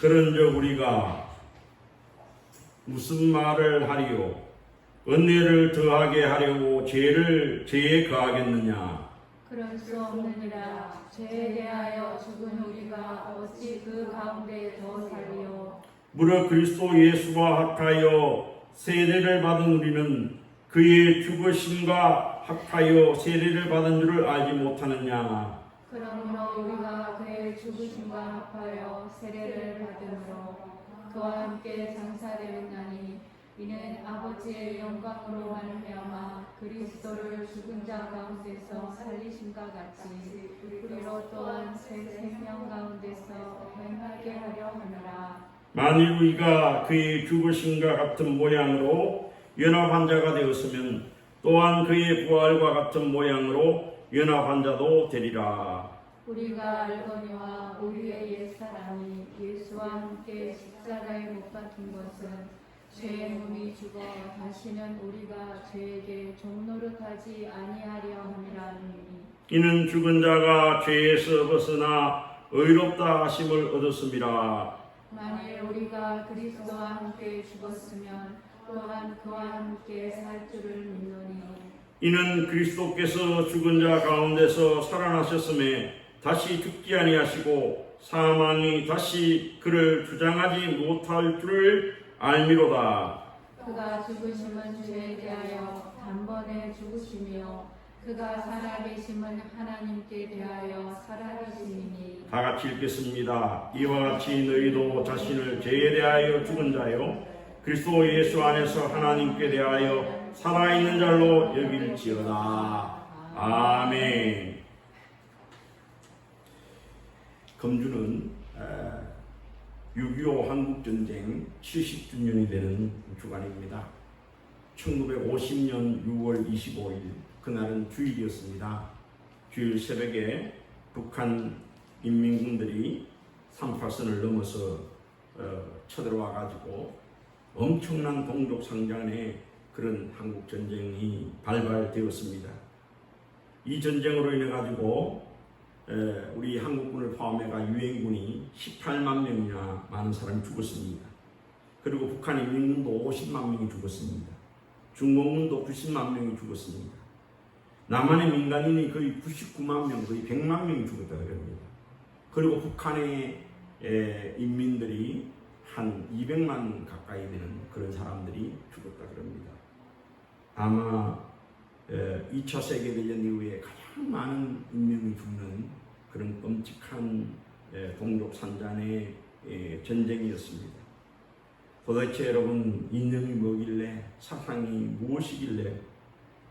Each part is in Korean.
그런즉 우리가 무슨 말을 하리요? 은혜를 더하게 하려고 죄에 거하겠느냐? 그럴 수 없느니라. 죄에 대하여 죽은 우리가 어찌 그 가운데 더 살리요? 무릇 그리스도 예수와 합하여 세례를 받은 우리는 그의 죽으심과 합하여 세례를 받은 줄을 알지 못하느냐? 그러므로 우리가 그의 죽으심과 합하여 세례를 받음으로 그와 함께 장사되었나니 이는 아버지의 영광으로 말미암아 그리스도를 죽은 자 가운데서 살리심과 같이 우리로 또한 새 생명 가운데서 행하게 하려 하노라. 만일 우리가 그의 죽으심과 같은 모양으로 연합한 자가 되었으면 또한 그의 부활과 같은 모양으로 연합한 자도 되리라. 우리가 알거니와 우리의 옛사람이 예수와 함께 십자가에 못 박힌 것은 죄의 몸이 죽어 다시는 우리가 죄에게 종노릇하지 아니하려 함이라니. 이는 죽은 자가 죄에서 벗어나 의롭다 하심을 얻었음이라. 만일 우리가 그리스도와 함께 죽었으면 또한 그와 함께 살 줄을 믿노니. 이는 그리스도께서 죽은 자 가운데서 살아나셨음에 다시 죽지 아니하시고 사망이 다시 그를 주장하지 못할 줄을 알미로다. 그가 죽으심은 죄에 대하여 단번에 죽으심이요 그가 살아계심은 하나님께 대하여 살아계심이니. 다 같이 읽겠습니다. 이와 같이 너희도 자신을 죄에 대하여 죽은 자요 그리스도 예수 안에서 하나님께 대하여 살아있는 자로 여길지어다. 아멘. 금주는 6.25 한국전쟁 70주년이 되는 주간입니다. 1950년 6월 25일 그날은 주일이었습니다. 주일 새벽에 북한 인민군들이 38선을 넘어서 쳐들어와 가지고 엄청난 동족 상잔의 그런 한국전쟁이 발발되었습니다. 이 전쟁으로 인해 가지고 우리 한국군을 포함해가 유엔군이 18만 명이나 많은 사람이 죽었습니다. 그리고 북한 인민군도 50만 명이 죽었습니다. 중공군도 90만 명이 죽었습니다. 남한의 민간인이 거의 99만 명, 거의 100만 명이 죽었다고 합니다. 그리고 북한의 인민들이 한 200만 가까이 되는 그런 사람들이 죽었다고 합니다. 아마 2차 세계대전 이후에 가장 많은 인명이 죽는 그런 끔찍한 동족 산잔의 전쟁이었습니다. 도대체 여러분, 인명이 뭐길래, 사상이 무엇이길래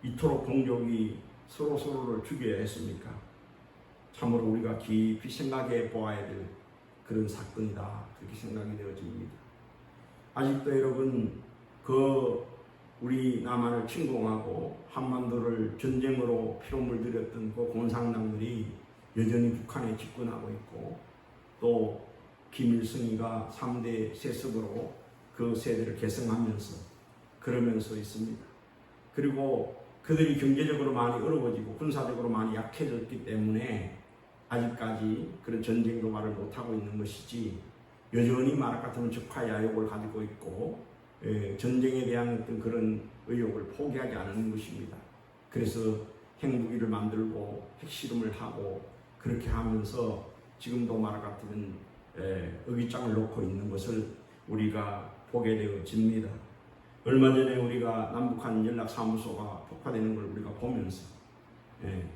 이토록 동족이 서로를 죽여야 했습니까? 참으로 우리가 깊이 생각해 보아야 될 그런 사건이다, 그렇게 생각이 되어집니다. 아직도 여러분, 우리 남한을 침공하고 한반도를 전쟁으로 피로물 들였던 그 공산당들이 여전히 북한에 집권하고 있고, 또 김일성이가 3대 세습으로 그 세대를 계승하면서 그러면서 있습니다. 그리고 그들이 경제적으로 많이 어려워지고 군사적으로 많이 약해졌기 때문에 아직까지 그런 전쟁 도발을 못하고 있는 것이지, 여전히 말 같으면 적화야욕을 가지고 있고 전쟁에 대한 어떤 그런 의욕을 포기하지 않는 것입니다. 그래서 핵무기를 만들고 핵실험을 하고 그렇게 하면서 지금도 말 같으면 의기장을 놓고 있는 것을 우리가 보게 되어집니다. 얼마 전에 우리가 남북한 연락사무소가 폭파되는 걸 우리가 보면서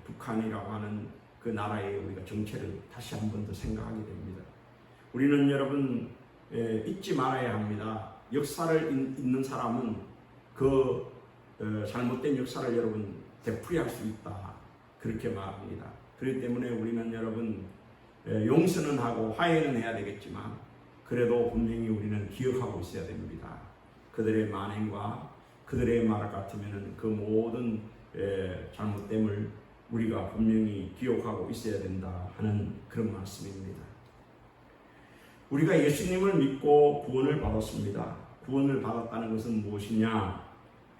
북한이라고 하는 그 나라의 우리가 정체를 다시 한 번 더 생각하게 됩니다. 우리는 여러분 잊지 말아야 합니다. 역사를 잊는 사람은 그 잘못된 역사를 여러분 되풀이할 수 있다, 그렇게 말합니다. 그렇기 때문에 우리는 여러분 용서는 하고 화해는 해야 되겠지만 그래도 분명히 우리는 기억하고 있어야 됩니다. 그들의 만행과 그들의 말 같으면 그 모든 잘못됨을 우리가 분명히 기억하고 있어야 된다 하는 그런 말씀입니다. 우리가 예수님을 믿고 구원을 받았습니다. 구원을 받았다는 것은 무엇이냐?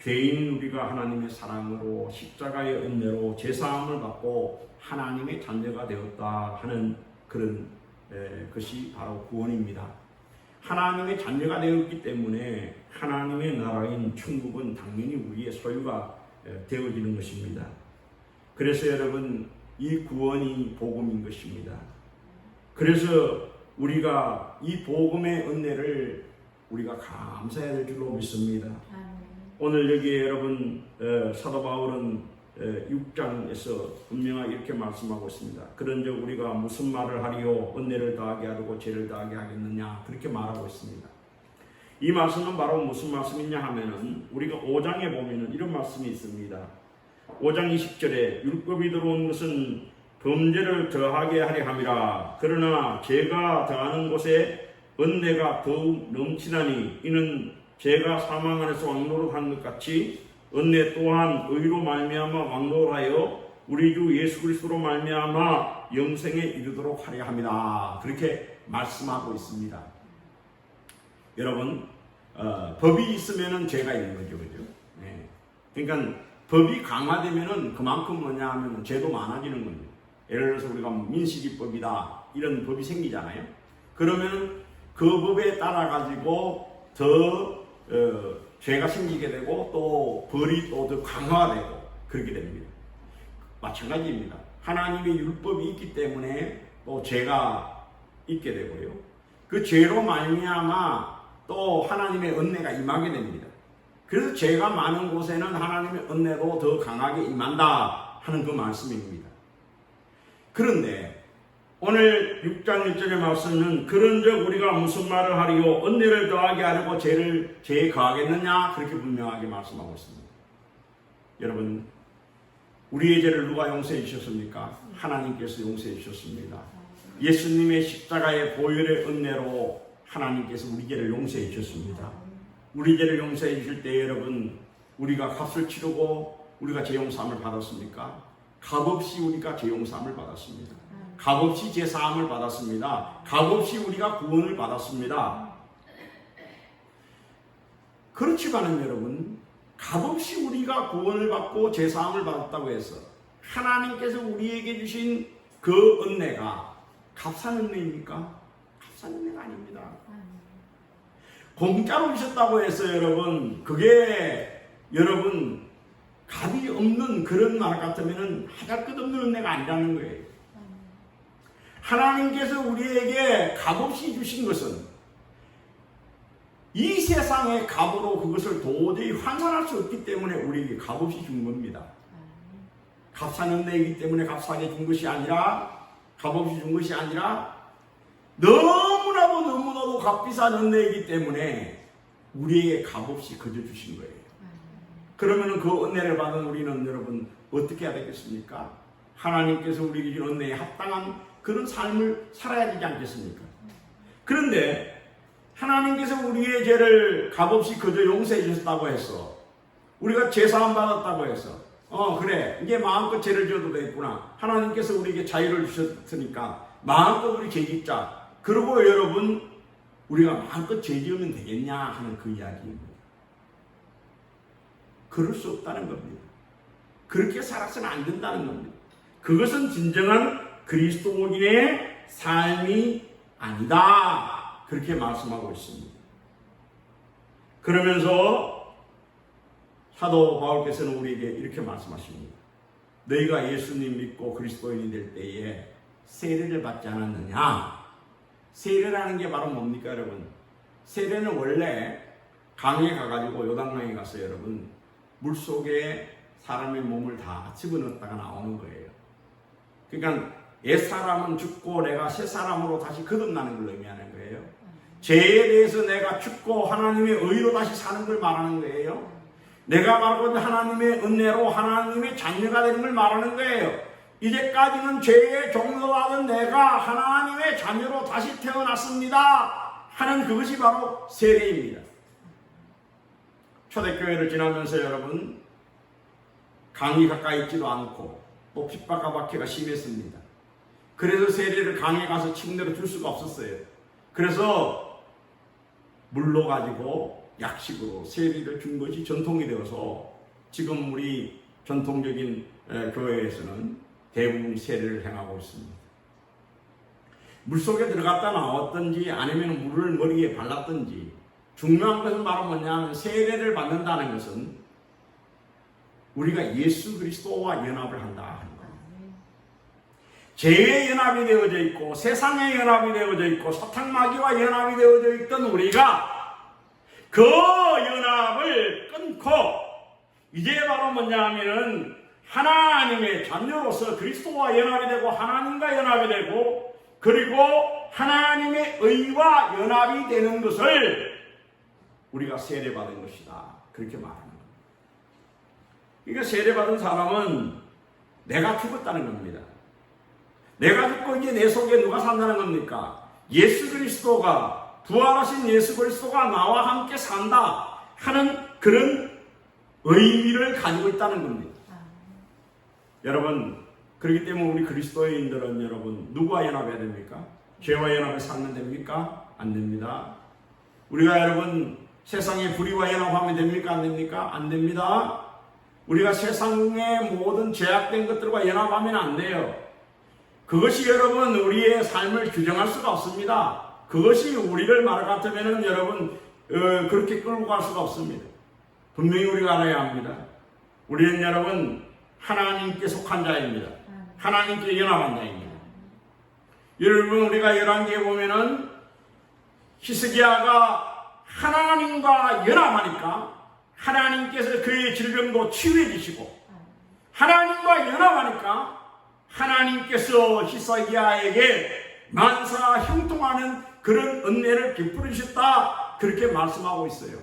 죄인 우리가 하나님의 사랑으로 십자가의 은혜로 제사함을 받고 하나님의 자녀가 되었다 하는 그런 것이 바로 구원입니다. 하나님의 자녀가 되었기 때문에 하나님의 나라인 천국은 당연히 우리의 소유가 되어지는 것입니다. 그래서 여러분, 이 구원이 복음인 것입니다. 그래서 우리가 이 복음의 은혜를 우리가 감사해야 될 줄로 믿습니다. 오늘 여기에 여러분 사도 바울은 6장에서 분명하게 이렇게 말씀하고 있습니다. 그런즉 우리가 무슨 말을 하리요? 은혜를 더하게 하려고 죄를 더하게 하겠느냐? 그렇게 말하고 있습니다. 이 말씀은 바로 무슨 말씀이냐 하면은 우리가 5장에 보면은 이런 말씀이 있습니다. 5장 20절에 율법이 들어온 것은 범죄를 더하게 하려 함이라. 그러나 죄가 더하는 곳에 은혜가 더욱 넘치나니 이는 죄가 사망 안에서 왕노릇한 것 같이 은혜 또한 의로 말미암아 왕노릇하여 우리 주 예수 그리스도로 말미암아 영생에 이르도록 하려 함이라. 그렇게 말씀하고 있습니다. 여러분, 법이 있으면은 죄가 있는 거죠, 그죠? 네. 그러니까 법이 강화되면은 그만큼 뭐냐 하면 죄도 많아지는 겁니다. 예를 들어서 우리가 민식이법이다 이런 법이 생기잖아요. 그러면 그 법에 따라 가지고 더 죄가 생기게 되고 또 벌이 또 더 강화되고 그렇게 됩니다. 마찬가지입니다. 하나님의 율법이 있기 때문에 또 죄가 있게 되고요. 그 죄로 말미암아 또 하나님의 은혜가 임하게 됩니다. 그래서 죄가 많은 곳에는 하나님의 은혜도 더 강하게 임한다 하는 그 말씀입니다. 그런데 오늘 6장 1절의 말씀은 그런즉 우리가 무슨 말을 하리요? 은혜를 더하게 하려고 죄에 거하겠느냐? 그렇게 분명하게 말씀하고 있습니다. 여러분, 우리의 죄를 누가 용서해 주셨습니까? 하나님께서 용서해 주셨습니다. 예수님의 십자가의 보혈의 은혜로 하나님께서 우리 죄를 용서해 주셨습니다. 우리 죄를 용서해 주실 때 여러분, 우리가 값을 치르고 우리가 죄 용서함을 받았습니까? 값없이 우리가 죄 용서함을 받았습니다. 값없이 죄 사함을 받았습니다. 값없이 우리가 구원을 받았습니다. 그렇지만은 여러분, 값없이 우리가 구원을 받고 죄 사함을 받았다고 해서 하나님께서 우리에게 주신 그 은혜가 값싼 은혜입니까? 값싼 은혜가 아닙니다. 공짜로 주셨다고 해서 여러분, 그게 여러분 값이 없는 그런 말 같으면 하잘것없는 은혜가 아니라는 거예요. 하나님께서 우리에게 값없이 주신 것은 이 세상의 값으로 그것을 도저히 환산할 수 없기 때문에 우리에게 값없이 준 겁니다. 값싼 은혜이기 때문에 값싸게 준 것이 아니라, 값없이 준 것이 아니라 너무나도 값비싼 은혜이기 때문에 우리에게 값없이 거저 주신 거예요. 그러면 그 은혜를 받은 우리는 여러분 어떻게 해야 되겠습니까? 하나님께서 우리에게 준 은혜에 합당한 그런 삶을 살아야 되지 않겠습니까? 그런데 하나님께서 우리의 죄를 값없이 그저 용서해 주셨다고 해서, 우리가 죄사함 받았다고 해서 그래 이제 마음껏 죄를 지어도 되겠구나, 하나님께서 우리에게 자유를 주셨으니까 마음껏 우리 죄 짓자, 그러고 여러분 우리가 마음껏 죄 지으면 되겠냐 하는 그 이야기입니다. 그럴 수 없다는 겁니다. 그렇게 살아서는 안 된다는 겁니다. 그것은 진정한 그리스도인의 삶이 아니다, 그렇게 말씀하고 있습니다. 그러면서 사도 바울께서는 우리에게 이렇게 말씀하십니다. 너희가 예수님 믿고 그리스도인이 될 때에 세례를 받지 않았느냐? 세례라는 게 바로 뭡니까 여러분? 세례는 원래 강에 가가지고, 요단강에 가서 여러분 물속에 사람의 몸을 다 집어넣었다가 나오는 거예요. 그러니까 옛사람은 죽고 내가 새사람으로 다시 거듭나는 걸 의미하는 거예요. 죄에 대해서 내가 죽고 하나님의 의로 다시 사는 걸 말하는 거예요. 내가 바로 하나님의 은혜로 하나님의 자녀가 되는 걸 말하는 거예요. 이제까지는 죄의 종로하던 내가 하나님의 자녀로 다시 태어났습니다 하는 그것이 바로 세례입니다. 초대교회를 지나면서 여러분, 강이 가까이 있지도 않고 또 핍박과 박해가 심했습니다. 그래서 세례를 강에 가서 침례로 줄 수가 없었어요. 그래서 물로 가지고 약식으로 세례를 준 것이 전통이 되어서 지금 우리 전통적인 교회에서는 대부분 세례를 행하고 있습니다. 물속에 들어갔다 나왔든지 아니면 물을 머리에 발랐든지 중요한 것은 바로 뭐냐면 세례를 받는다는 것은 우리가 예수 그리스도와 연합을 한다 하는 거예요. 죄에 연합이 되어져 있고 세상에 연합이 되어져 있고 사탕마귀와 연합이 되어져 있던 우리가 그 연합을 끊고 이제 바로 뭐냐 하면은 하나님의 자녀로서 그리스도와 연합이 되고 하나님과 연합이 되고 그리고 하나님의 의와 연합이 되는 것을 우리가 세례받은 것이다. 그렇게 말하는 겁니다. 그러니까 세례받은 사람은 내가 죽었다는 겁니다. 내가 죽고 이제 내 속에 누가 산다는 겁니까? 예수 그리스도가 부활하신 예수 그리스도가 나와 함께 산다 하는 그런 의미를 가지고 있다는 겁니다. 여러분 그렇기 때문에 우리 그리스도인들은 여러분 누구와 연합해야 됩니까? 죄와 연합해 살면 됩니까? 안 됩니다. 우리가 여러분 세상의 불의와 연합하면 됩니까? 안 됩니까? 안 됩니다. 우리가 세상의 모든 제약된 것들과 연합하면 안 돼요. 그것이 여러분 우리의 삶을 규정할 수가 없습니다. 그것이 우리를 말 같으면 여러분 그렇게 끌고 갈 수가 없습니다. 분명히 우리가 알아야 합니다. 우리는 여러분 하나님께 속한 자입니다. 하나님께 연합한 자입니다. 여러분 우리가 열왕기에 보면은 히스기야가 하나님과 연합하니까 하나님께서 그의 질병도 치유해 주시고 하나님과 연합하니까 하나님께서 히스기야에게 만사 형통하는 그런 은혜를 베풀어 주셨다 그렇게 말씀하고 있어요.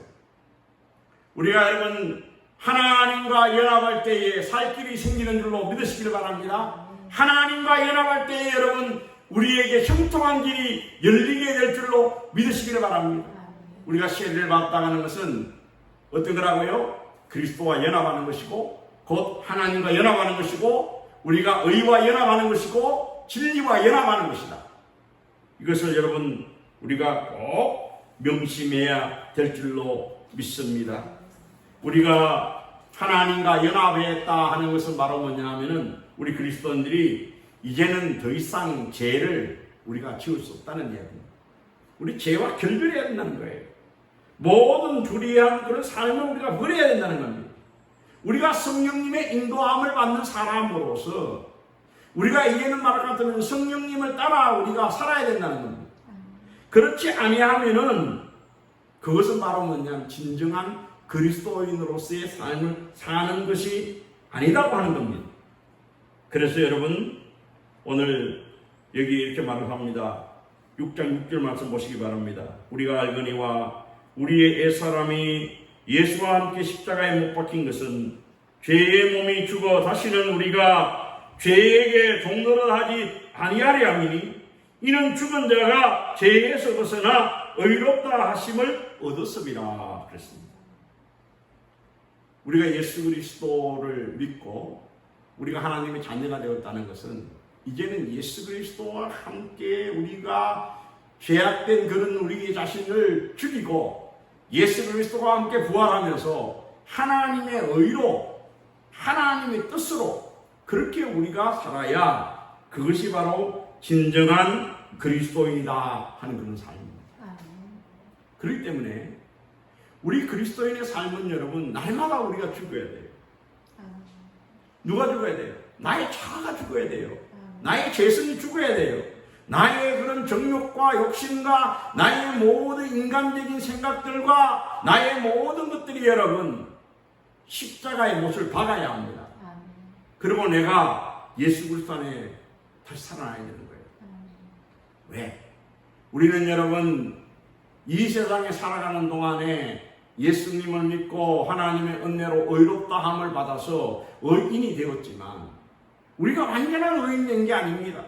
우리가 여러분 하나님과 연합할 때에 살 길이 생기는 줄로 믿으시길 바랍니다. 하나님과 연합할 때에 여러분 우리에게 형통한 길이 열리게 될 줄로 믿으시길 바랍니다. 우리가 세례를 받았다는 것은 어떤 거라고요? 그리스도와 연합하는 것이고 곧 하나님과 연합하는 것이고 우리가 의와 연합하는 것이고 진리와 연합하는 것이다. 이것을 여러분 우리가 꼭 명심해야 될 줄로 믿습니다. 우리가 하나님과 연합했다 하는 것은 바로 뭐냐 하면은 우리 그리스도인들이 이제는 더 이상 죄를 우리가 지을 수 없다는 이야기입니다. 우리 죄와 결별해야 된다는 거예요. 모든 불의한 그런 삶을 우리가 버려야 된다는 겁니다. 우리가 성령님의 인도함을 받는 사람으로서 우리가 이제는 말할 같으면 성령님을 따라 우리가 살아야 된다는 겁니다. 그렇지 아니하면은 그것은 바로 뭐냐면 진정한 그리스도인으로서의 삶을 사는 것이 아니라고 하는 겁니다. 그래서 여러분 오늘 여기 이렇게 말을 합니다. 6장 6절 말씀 보시기 바랍니다. 우리가 알거니와 우리의 옛사람이 예수와 함께 십자가에 못 박힌 것은 죄의 몸이 죽어 다시는 우리가 죄에게 동노릇하지 아니하리 함이니 이는 죽은 자가 죄에서 벗어나 의롭다 하심을 얻었음이라 그랬습니다. 우리가 예수 그리스도를 믿고 우리가 하나님의 자녀가 되었다는 것은 이제는 예수 그리스도와 함께 우리가 죄악된 그런 우리 자신을 죽이고 예수 그리스도와 함께 부활하면서 하나님의 의로 하나님의 뜻으로 그렇게 우리가 살아야 그것이 바로 진정한 그리스도인이다 하는 그런 삶입니다. 그렇기 때문에 우리 그리스도인의 삶은 여러분 날마다 우리가 죽어야 돼요. 누가 죽어야 돼요? 나의 자아가 죽어야 돼요. 나의 죄성이 죽어야 돼요. 나의 그런 정욕과 욕심과 나의 모든 인간적인 생각들과 나의 모든 것들이 여러분 십자가의 못을 박아야 합니다. 그리고 내가 예수 그리스도 안에 다시 살아나야 되는 거예요. 왜? 우리는 여러분 이 세상에 살아가는 동안에 예수님을 믿고 하나님의 은혜로 의롭다함을 받아서 의인이 되었지만 우리가 완전한 의인이 된 게 아닙니다.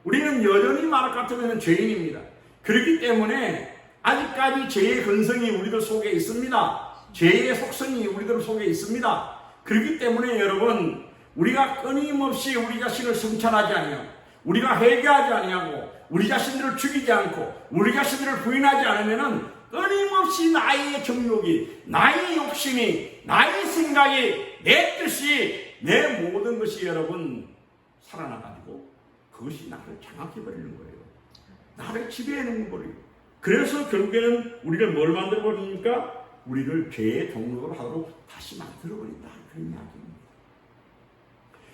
우리는 여전히 말할 것 같으면 죄인입니다. 그렇기 때문에 아직까지 죄의 근성이 우리들 속에 있습니다. 죄의 속성이 우리들 속에 있습니다. 그렇기 때문에 여러분 우리가 끊임없이 우리 자신을 성찰하지 아니하고 우리가 회개하지 아니하고 우리 자신들을 죽이지 않고 우리 자신들을 부인하지 않으면은 끊임없이 나의 정욕이 나의 욕심이 나의 생각이 내 뜻이 내 모든 것이 여러분 살아나가지고 그것이 나를 장악해버리는 거예요. 나를 지배해 놓은 거예요. 그래서 결국에는 우리를 뭘 만들어 버리니까 우리를 죄의 종로로 하도록 다시 만들어 버린다, 그런 이야기입니다.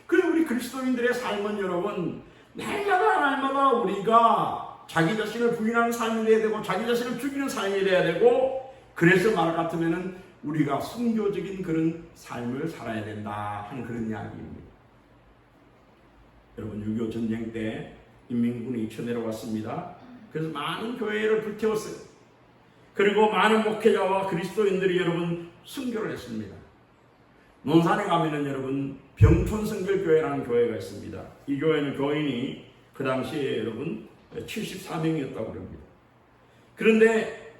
그래서 우리 그리스도인들의 삶은 여러분, 날마다 우리가 자기 자신을 부인하는 삶이 돼야 되고 자기 자신을 죽이는 삶이 돼야 되고, 그래서 말 같으면은 우리가 순교적인 그런 삶을 살아야 된다 하는 그런 이야기입니다. 여러분, 6.25 전쟁 때 인민군이 쳐내려왔습니다. 그래서 많은 교회를 불태웠어요. 그리고 많은 목회자와 그리스도인들이 여러분 순교를 했습니다. 논산에 가면은 여러분 병촌성결교회라는 교회가 있습니다. 이 교회는 교인이 그 당시에 여러분 74명이었다고 그럽니다. 그런데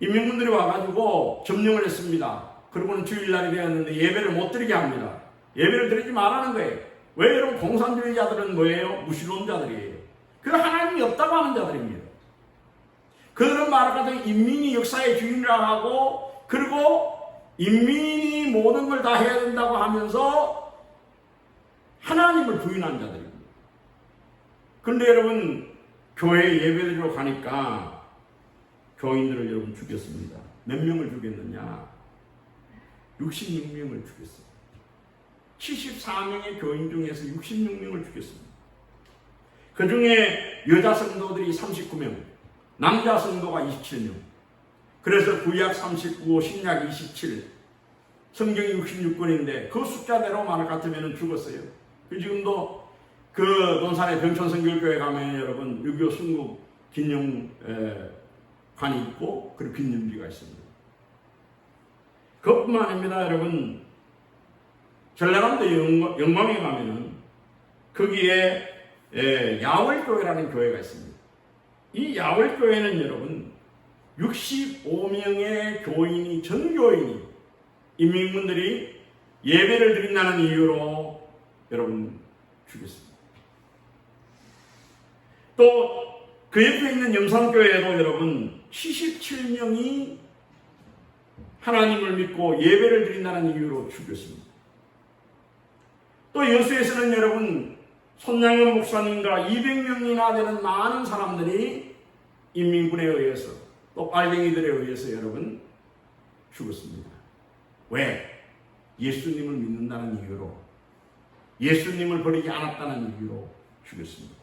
인민군들이 와가지고 점령을 했습니다. 그리고는 주일날이 되었는데 예배를 못 드리게 합니다. 예배를 드리지 말라는 거예요. 왜? 여러분, 공산주의자들은 뭐예요? 무신론자들이에요. 그 하나님이 없다고 하는 자들입니다. 그들은 말하자면 인민이 역사의 주인이라고 하고, 그리고 인민이 모든 걸 다 해야 된다고 하면서 하나님을 부인한 자들입니다. 그런데 여러분, 교회에 예배드리러 가니까 교인들을 여러분 죽였습니다. 몇 명을 죽였느냐? 66명을 죽였어요. 74명의 교인 중에서 66명을 죽였습니다. 그 중에 여자 성도들이 39명, 남자 성도가 27명. 그래서 구약 39, 신약 27, 성경이 66권인데 그 숫자대로 말할 것 같으면 죽었어요. 지금도 그 논산의 병촌성결교회 가면 여러분 6.25 순국 기념관이 있고, 그리고 기념비가 있습니다. 그것뿐만 아닙니다. 여러분, 전라남도 영광에 가면은 거기에 야월교회라는 교회가 있습니다. 이 야월교회는 여러분 65명의 교인이, 전교인이, 인민군들이 예배를 드린다는 이유로 여러분 죽였습니다. 또 그 옆에 있는 영산교회에도 여러분 77명이 하나님을 믿고 예배를 드린다는 이유로 죽였습니다. 또 여수에서는 여러분 손양현 목사님과 200명이나 되는 많은 사람들이 인민군에 의해서, 또 빨갱이들에 의해서 여러분 죽었습니다. 왜? 예수님을 믿는다는 이유로, 예수님을 버리지 않았다는 이유로 죽였습니다.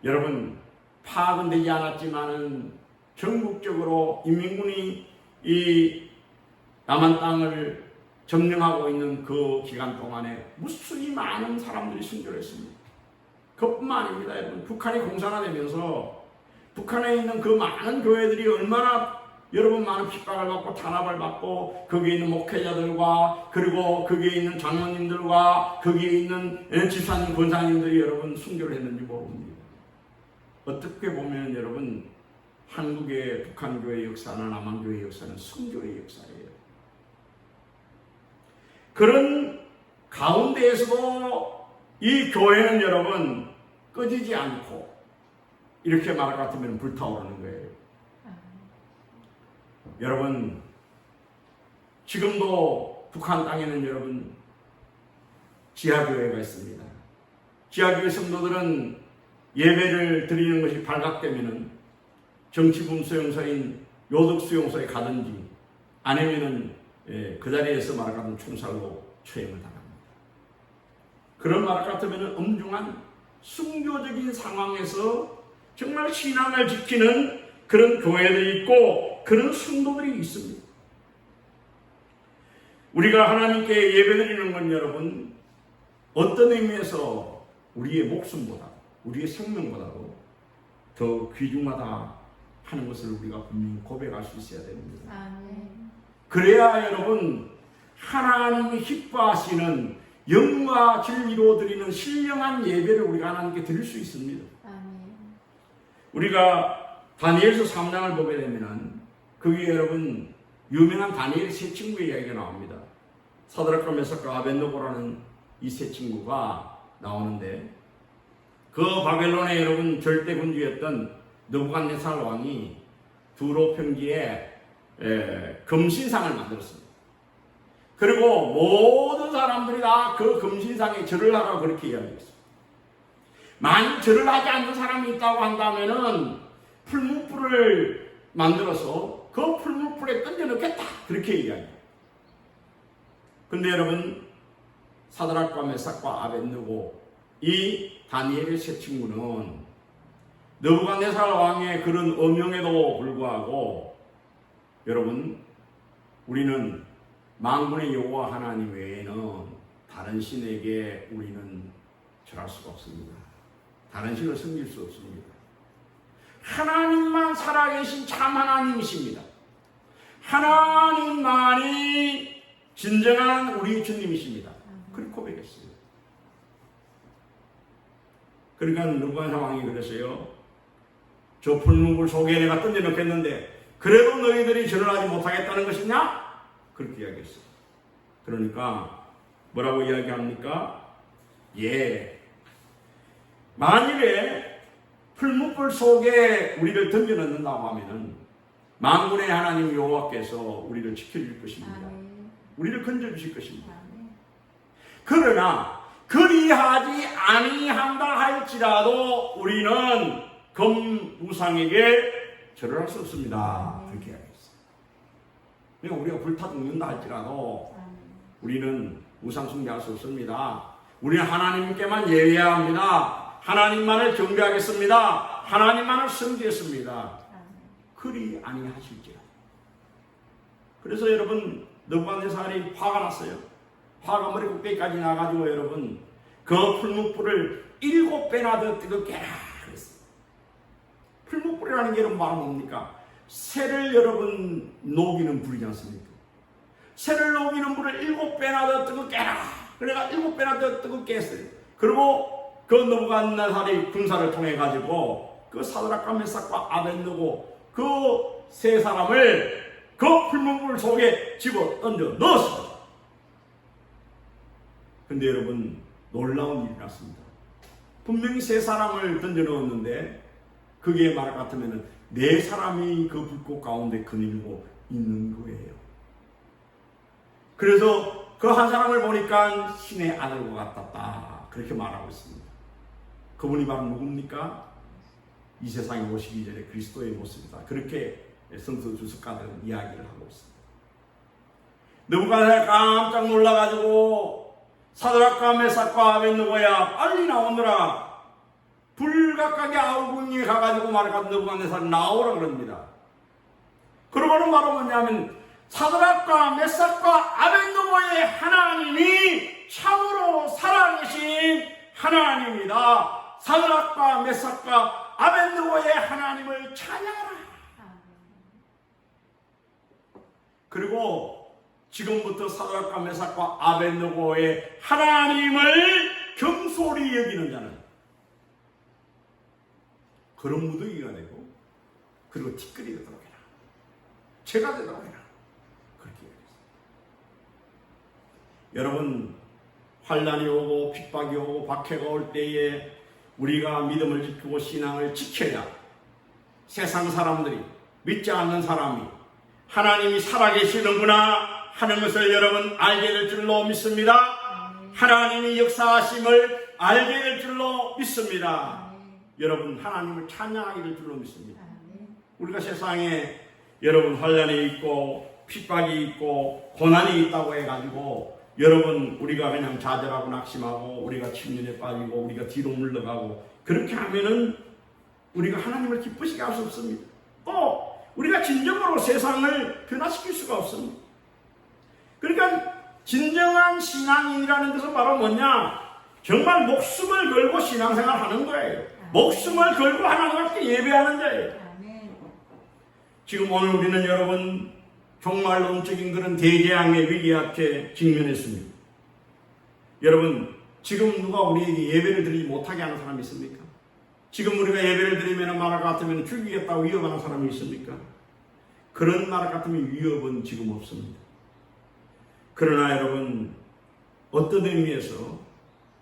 여러분, 파악은 되지 않았지만은 전국적으로 인민군이 이 남한 땅을 점령하고 있는 그 기간 동안에 무수히 많은 사람들이 순교를 했습니다. 그것뿐만 아닙니다. 여러분, 북한이 공산화되면서 북한에 있는 그 많은 교회들이 얼마나 여러분 많은 핍박을 받고 탄압을 받고, 거기에 있는 목회자들과 그리고 거기에 있는 장로님들과 거기에 있는 집사님, 권사님들이 여러분 순교를 했는지 모릅니다. 어떻게 보면 여러분, 한국의 북한교회 역사나 남한교회 역사는 순교의 역사예요. 그런 가운데에서도 이 교회는 여러분 꺼지지 않고 이렇게 말할 것 같으면 불타오르는 거예요. 여러분, 지금도 북한 땅에는 여러분 지하교회가 있습니다. 지하교회 성도들은 예배를 드리는 것이 발각되면은 정치분 수용소인 요덕 수용소에 가든지, 아니면은 그 자리에서 말할 것 같으면 총살로 처형을 당합니다. 그런 말 같으면 엄중한 순교적인 상황에서 정말 신앙을 지키는 그런 교회들이 있고 그런 성도들이 있습니다. 우리가 하나님께 예배드리는 건 여러분 어떤 의미에서 우리의 목숨보다, 우리의 생명보다도 더 귀중하다 하는 것을 우리가 분명히 고백할 수 있어야 됩니다. 아멘. 그래야 여러분 하나님이 기뻐하시는 영과 진리로 드리는 신령한 예배를 우리가 하나님께 드릴 수 있습니다. 아멘. 우리가 다니엘서 3장을 보게 되면은 거기에 여러분 유명한 다니엘 세 친구의 이야기가 나옵니다. 사드락과 메삭과 아벤노고라는 이 세 친구가 나오는데, 그 바벨론의 여러분 절대 군주였던 느부갓네살 왕이 두로 평지에 금신상을 만들었습니다. 그리고 모든 사람들이 다 그 금신상에 절을 하라고 그렇게 이야기했습니다. 만약 절을 하지 않는 사람이 있다고 한다면은 풀무불을 만들어서 그 풀무불에 던져넣겠다, 그렇게 얘기합니다. 근데 여러분, 사드락과 메삭과 아벳느고, 이 다니엘의 세 친구는 느부갓네살 왕의 그런 어명에도 불구하고, 여러분, 우리는 만군의 여호와 하나님 외에는 다른 신에게 우리는 절할 수가 없습니다. 다른 신을 섬길 수 없습니다. 하나님만 살아계신 참 하나님이십니다. 하나님만이 진정한 우리 주님이십니다. 그렇게 고백했어요. 그러니까 느부갓네살 왕이 그랬어요. 저 풀무불 속에 내가 던져놓겠는데 그래도 너희들이 절을 하지 못하겠다는 것이냐? 그렇게 이야기했어요. 그러니까 뭐라고 이야기합니까? 예, 만일에 풀무불 속에 우리를 던져넣는다고 하면은 만군의 하나님 여호와께서 우리를 지켜줄 것입니다. 우리를 건져주실 것입니다. 그러나 그리하지 아니한다 할지라도 우리는 검우상에게 절을 할 수 없습니다. 그렇게 이야기했어요. 그러니까 우리가 불타 죽는다 할지라도 우리는 우상 숭배할 수 없습니다. 우리는 하나님께만 예배해야 합니다. 하나님만을 경배하겠습니다. 하나님만을 섬기겠습니다. 그리 아니하실지라. 그래서 여러분, 느부갓네살이 화가 났어요. 화가 머리 꼭대기까지 나가지고 여러분, 그 풀무불을 7배나 더 뜨겁게 해라 그랬어요. 풀무불이라는 게 여러분 말은 뭡니까? 새를 여러분 녹이는 불이지 않습니까? 새를 녹이는 불을 7배나 더 뜨겁게 해라. 그래가 7배나 더 뜨겁게 했어요. 그리고 그 느부갓네살이 군사를 통해 가지고 그 사드락과 메삭과 아벳느고 그 세 사람을 그 풀무불 속에 집어 던져 넣었습니다. 근데 여러분, 놀라운 일이 났습니다. 분명히 세 사람을 던져 넣었는데 그게 말 같으면 네 사람이 그 불꽃 가운데 거닐고 있는 거예요. 그래서 그 한 사람을 보니까 신의 아들과 같았다, 그렇게 말하고 있습니다. 그분이 바로 누굽니까? 이 세상에 오시기 전에 그리스도의 모습이다, 그렇게 성서 주석가들은 이야기를 하고 있습니다. 느부갓네살 깜짝 놀라가지고 사드락과 메삭과 아벳느고야 빨리 나오느라 불각각의 아우궁에 가가지고 말해가 느부갓네살 나오라 그럽니다. 그러고는 바로 뭐냐면 사드락과 메삭과 아벳느고의 하나님이 참으로 살아계신 하나님이다. 사드락과 메삭과 아벳느고의 하나님을 찬양하라. 그리고 지금부터 사드락과 메삭과 아벳느고의 하나님을 경솔히 여기는 자는 그런 무더기가 되고, 그리고 티끌이 되도록 해라, 죄가 되도록 해라, 그렇게 얘기했습니다. 여러분, 환난이 오고 핍박이 오고 박해가 올 때에 우리가 믿음을 지키고 신앙을 지켜야 세상 사람들이, 믿지 않는 사람이 하나님이 살아계시는구나 하는 것을 여러분 알게 될 줄로 믿습니다. 하나님이 역사하심을 알게 될 줄로 믿습니다. 여러분, 하나님을 찬양하게 될 줄로 믿습니다. 우리가 세상에 여러분 환난이 있고 핍박이 있고 고난이 있다고 해가지고 여러분 우리가 그냥 좌절하고 낙심하고 우리가 침륜에 빠지고 우리가 뒤로 물러가고 그렇게 하면은 우리가 하나님을 기쁘시게 할 수 없습니다. 또 우리가 진정으로 세상을 변화시킬 수가 없습니다. 그러니까 진정한 신앙인이라는 것은 바로 뭐냐? 정말 목숨을 걸고 신앙생활 하는 거예요. 목숨을 걸고 하나님께 예배하는 거예요. 지금 오늘 우리는 여러분 정말 영적인 그런 대재앙의 위기 앞에 직면했습니다. 여러분, 지금 누가 우리에게 예배를 드리지 못하게 하는 사람이 있습니까? 지금 우리가 예배를 드리면 말 같으면 죽이겠다고 위협하는 사람이 있습니까? 그런 말 같으면 위협은 지금 없습니다. 그러나 여러분, 어떤 의미에서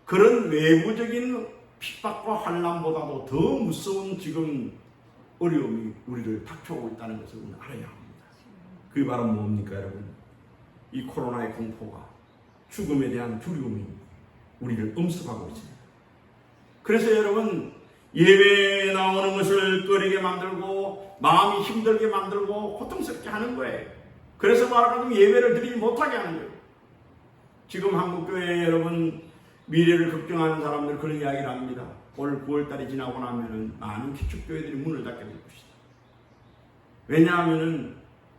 그런 외부적인 핍박과 환난보다도 더 무서운 지금 어려움이 우리를 닥쳐오고 있다는 것을 우리는 알아야 합니다. 그게 바로 뭡니까 여러분? 이 코로나의 공포가 죽음에 대한 두려움이 우리를 엄습하고 있습니다. 그래서 여러분 예배에 나오는 것을 꺼리게 만들고 마음이 힘들게 만들고 고통스럽게 하는 거예요. 그래서 말하자면 예배를 드리지 못하게 하는 거예요. 지금 한국교회 여러분 미래를 걱정하는 사람들 그런 이야기를 합니다. 올 9월달이 지나고 나면은 많은 기축교회들이 문을 닫게 될 것이다. 왜냐하면은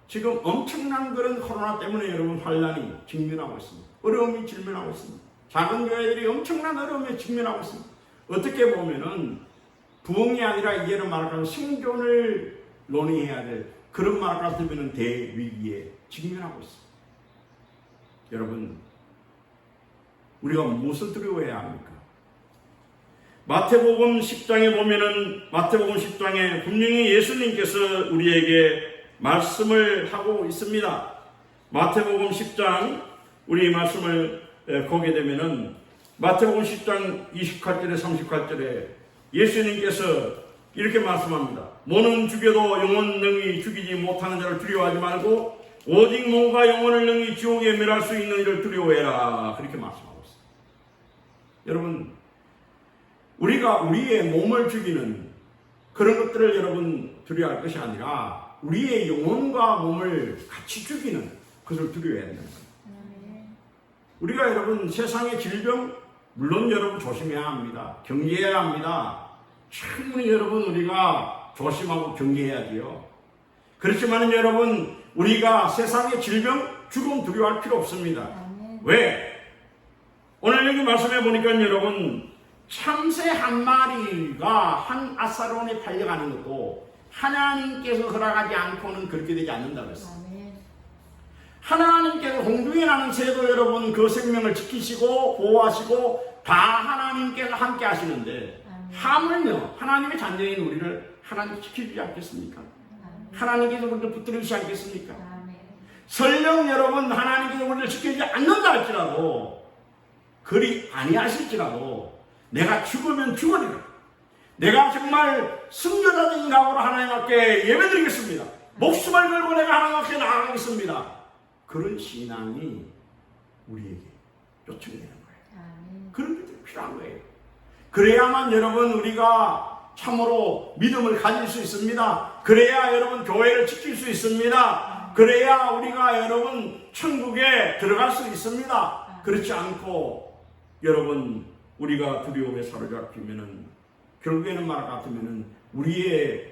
지금 엄청난 그런 코로나 때문에 여러분 환란이 직면하고 있습니다. 어려움이 직면하고 있습니다. 작은 교회들이 엄청난 어려움에 직면하고 있습니다. 어떻게 보면은 부흥이 아니라 이제는 말하자면 생존을 논의해야 될 그런 말 같으면 대위기에 직면하고 있습니다. 여러분 우리가 무엇을 두려워해야 합니까? 마태복음 10장에 보면은 마태복음 10장에 분명히 예수님께서 우리에게 말씀을 하고 있습니다. 마태복음 10장 우리 말씀을 보게 되면은 마태복음 10장 28절에 38절에 예수님께서 이렇게 말씀합니다. 몸은 죽여도 영혼 능히 죽이지 못하는 자를 두려워하지 말고 오직 몸과 영혼을 능히 지옥에 멸할 수 있는 이를 두려워해라. 그렇게 말씀하고 있습니다. 여러분 우리가 우리의 몸을 죽이는 그런 것들을 여러분 두려워할 것이 아니라 우리의 영혼과 몸을 같이 죽이는 것을 두려워해야 된다는 거예요. 우리가 여러분 세상의 질병 물론 여러분 조심해야 합니다. 경계해야 합니다. 충분히 여러분 우리가 조심하고 경계해야지요. 그렇지만 여러분 우리가 세상의 질병 죽음 두려워할 필요 없습니다. 왜? 오늘 여기 말씀해 보니까 여러분 참새 한 마리가 한 아사론에 팔려가는 것도 하나님께서 허락하지 않고는 그렇게 되지 않는다고 했어요. 하나님께서 공중에 나는 새도 여러분 그 생명을 지키시고 보호하시고 다 하나님께서 함께 하시는데 하물며 하나님의 자녀인 우리를 하나님 지키지 않겠습니까? 하나님께서 우리를 붙들으시지 않겠습니까? 설령 여러분 하나님께서 우리를 지키지 않는다 할지라도 그리 아니하실지라도 내가 죽으면 죽으리라. 내가 정말 승려자적인 각오로 하나님 앞에 예배드리겠습니다. 목숨을 걸고 내가 하나님 앞에 나아가겠습니다. 그런 신앙이 우리에게 요청되는 거예요. 그런 것들이 필요한 거예요. 그래야만 여러분 우리가 참으로 믿음을 가질 수 있습니다. 그래야 여러분 교회를 지킬 수 있습니다. 그래야 우리가 여러분 천국에 들어갈 수 있습니다. 그렇지 않고 여러분 우리가 두려움에 사로잡히면은 결국에는 말 같으면은 우리의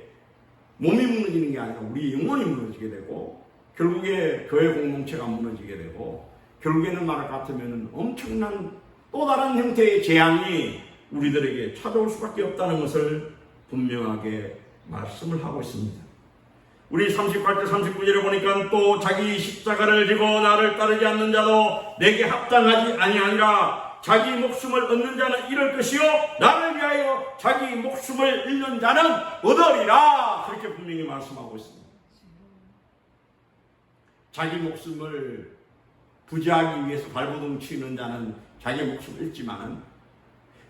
몸이 무너지는 게 아니라 우리의 영혼이 무너지게 되고 결국에 교회 공동체가 무너지게 되고 결국에는 말 같으면은 엄청난 또 다른 형태의 재앙이 우리들에게 찾아올 수밖에 없다는 것을 분명하게 말씀을 하고 있습니다. 우리 38절 39절에 보니까 또 자기 십자가를 지고 나를 따르지 않는 자도 내게 합당하지 아니하니라. 자기 목숨을 얻는 자는 잃을 것이요 나를 위하여 자기 목숨을 잃는 자는 얻으리라. 그렇게 분명히 말씀하고 있습니다. 자기 목숨을 부지하기 위해서 발버둥 치는 자는 자기 목숨을 잃지만은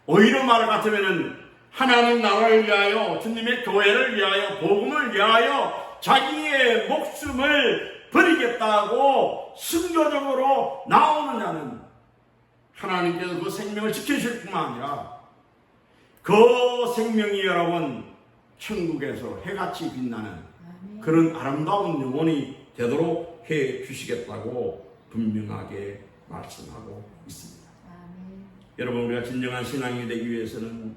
오히려 말 같으면은 하나님 나라를 위하여 주님의 교회를 위하여 복음을 위하여 자기의 목숨을 버리겠다고 순교적으로 나오는 자는 하나님께서 그 생명을 지키실 뿐만 아니라 그 생명이 여러분 천국에서 해같이 빛나는 그런 아름다운 영혼이 되도록 해 주시겠다고 분명하게 말씀하고 있습니다. 여러분 우리가 진정한 신앙이 되기 위해서는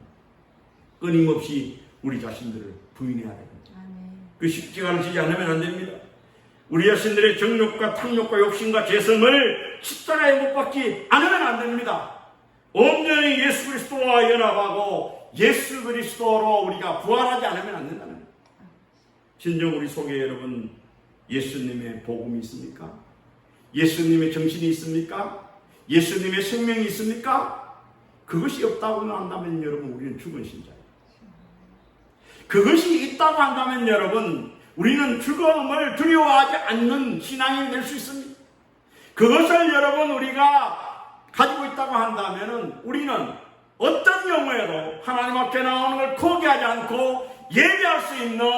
끊임없이 우리 자신들을 부인해야 됩니다. 그 십자가를 지지 않으면 안 됩니다. 우리 자신들의 정욕과 탐욕과 욕심과 재성을 십자가에 못 박지 않으면 안 됩니다. 온전히 예수 그리스도와 연합하고 예수 그리스도로 우리가 부활하지 않으면 안 된다는 거예요. 진정 우리 속에 여러분 예수님의 복음이 있습니까? 예수님의 정신이 있습니까? 예수님의 생명이 있습니까? 그것이 없다고 한다면 여러분 우리는 죽은 신자예요. 그것이 있다고 한다면 여러분 우리는 죽음을 두려워하지 않는 신앙이 될 수 있습니다. 그것을 여러분 우리가 가지고 있다고 한다면 우리는 어떤 경우에도 하나님 앞에 나오는 걸 포기하지 않고 예배할 수 있는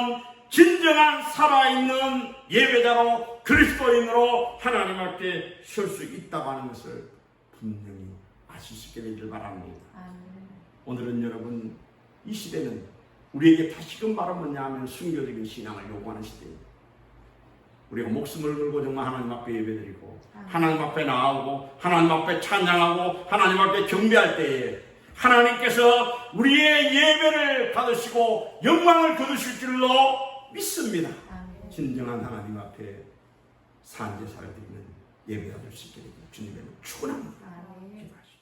진정한 살아있는 예배자로 그리스도인으로 하나님 앞에 설 수 있다고 하는 것을 분명히 아실 수 있게 되기를 바랍니다. 오늘은 여러분 이 시대는 우리에게 다시금 말은 뭐냐 하면 순교적인 신앙을 요구하는 시대입니다. 우리가 목숨을 걸고 정말 하나님 앞에 예배드리고 하나님 앞에 나아오고 하나님 앞에 찬양하고 하나님 앞에 경배할 때에 하나님께서 우리의 예배를 받으시고 영광을 거두실 줄로 믿습니다. 아멘. 진정한 하나님 앞에 산제사를 드리는 예배가 될 수 있게 되기를 주님의 축원합니다. 아멘. 기도하시죠.